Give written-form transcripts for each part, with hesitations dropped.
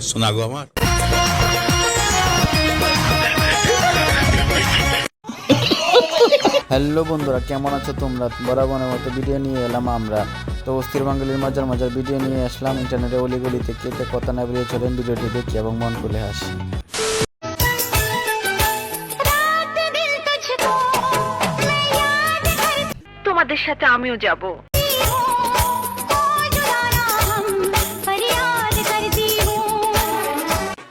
শোনা গো আমার। হ্যালো বন্ধুরা, কেমন আছো তোমরা? বরাবরের মতো ভিডিও নিয়ে এলাম আমরা। তো অস্থির বাঙালির মজার মজার ভিডিও নিয়ে আসলাম ইন্টারনেটে অলিগলি থেকে। তো কথা না বেরিয়ে চলেন ভিডিওটি দেখি এবং মন খুলে হাসি। তোমাদের সাথে আমিও যাব।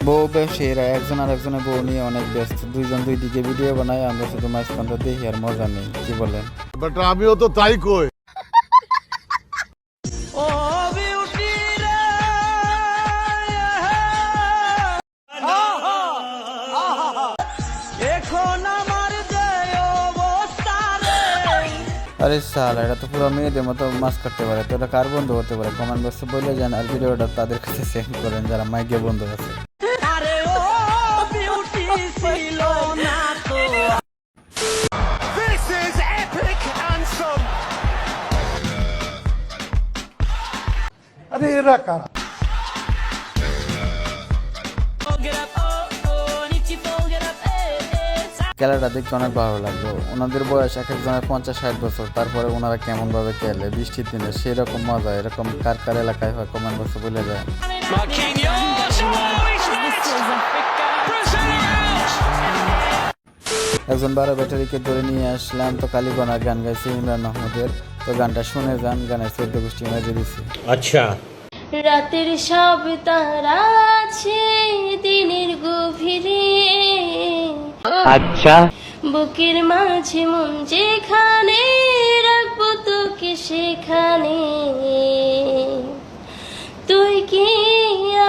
বউ ব্যবসায়ীরা একজন আর একজনের বউ নিয়ে অনেক ব্যস্ত, দুইজন দুই দিকে ভিডিও বানায়, আমরা শুধু মাঝখানটা দেখি আর মজা নেই, কি বলেন? বাট আমিও তো তাই কই। আরে সাল, এটা তো পুরো মেয়েদের মতো মাছ কাটতে পারে, তো এটা কার বন্ধু হতে পারে? কমেন্ট বক্সে বলে যান আর ভিডিওটা তাদের কাছে সেন্ড করেন যারা মাইকে বন্ধু আছে। আরে এরা কারা? খেলাটা দেখতে অনেক ভালো লাগলো। ওনাদের বয়স এক একজনের 50-60 বছর, তারপরে ওনারা কেমন ভাবে খেলে বৃষ্টির দিনে, সেরকম মজা এরকম কার কার এলাকায় হয় কমেন্ট বক্সে বলে যায়। একজন 12 ব্যাটারিকে ধরে নিয়ে আসলাম, তো কালীগণার গান গাইছে ইমরান মাহমুদের। তো গানটা শুনে যান, গানের 14 গোষ্ঠী মেজে দিছি। আচ্ছা, রাতের সব তারা আছে দিনের গভীরে, আচ্ছা বুকের মাঝে মন যেখানে রাখবো তোকে সেখানে, তুই কি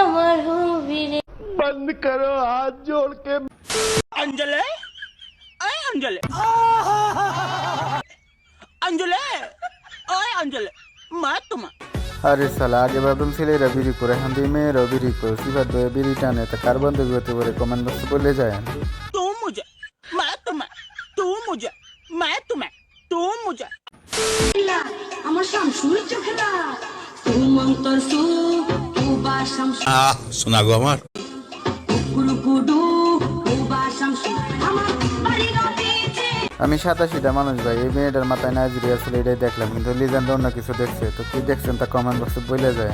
আমার হবি রে। বন্ধ করো হাত জোড় কে। अंजलि ओए अंजलि अंजलि ओए अंजलि मैं तुम আরে সালা, আগে ভাবতাম ছেলেরা বিড়ি করে, এখন দুই মেয়েরাও বিড়ি করে, সিফাত ভাই বিড়ি টানে, তা কার বন্ধু হতে পারে কমেন্ট বক্সে বলে যায়। तू मुझे मैं तुम्हें तू मुझे मैं तुम्हें तू मुझे আমার শামসুর চোখেরা তুম অন্তর সু তু বা শামসু শোনা গো আমার। কুকুরুকুডু তু বা শামসু আমার বাড়ি গতিতে। আমি 87টা মানুষ ভাই, এই মেয়েটার মাথায় নাজিরি আসলে এটাই দেখলাম, কিন্তু লিজেন্ড অন্য কিছু দেখছে। তো কি দেখছেন তা কমেন্ট বক্সে বলে যায়।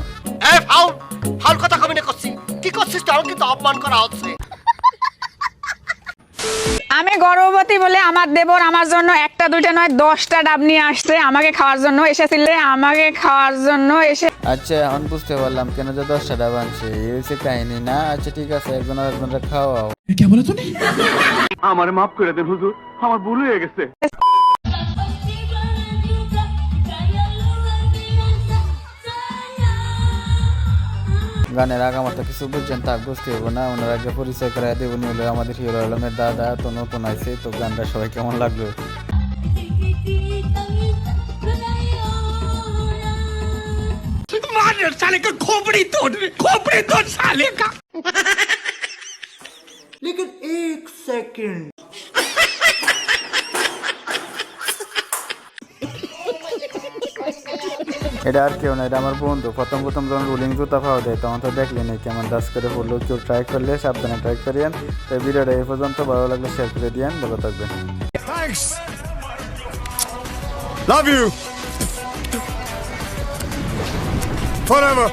ফাউল কথা কমিনে করছি কি করছিস তুই? আমাকে তো অপমান করা হচ্ছে। আমি গর্ভবতী বলে আমার দেবর আমার জন্য একটা দুইটা নয় 10টা ডাব নিয়ে আসছে আমাকে খাওয়ার জন্য এসে। আচ্ছা, এখন বুঝতে পারলাম কেন যে 10টা ডাব আনছে, এই হচ্ছে কাহিনী না? আচ্ছা ঠিক আছে, একজন আর একজনরা খাওয়াও। আমারে মাফ করে দেন হুজুর, আমার ভুল হয়ে গেছে। গানের আগামাতা কিছু বুঝছেন তা বুঝতে হবো না, ওনার আগে পরিচয় করাই দেব। উনি হলো আমাদের হিরো আলমের দাদা, তো নতুন আইছে। তো গানটা সবাই কেমন লাগলো? साले का खोपड़ी तोड़ साले का। लेकिन एक सेकंड এটা আর কেউ না, এটা আমার বন্ধু। প্রথম যখন রুলিং জুতা পাওয়া দেয় তখন তো দেখলেন কেমন ডাস করে পড়লো। কেউ ট্রাই করলে সাবধানে ট্রাই করিয়েন। তো ভিডিওটা এই পর্যন্ত, ভালো লাগলে শেয়ার করে দিয়েন। ভালো থাকবেন। Thanks love you forever.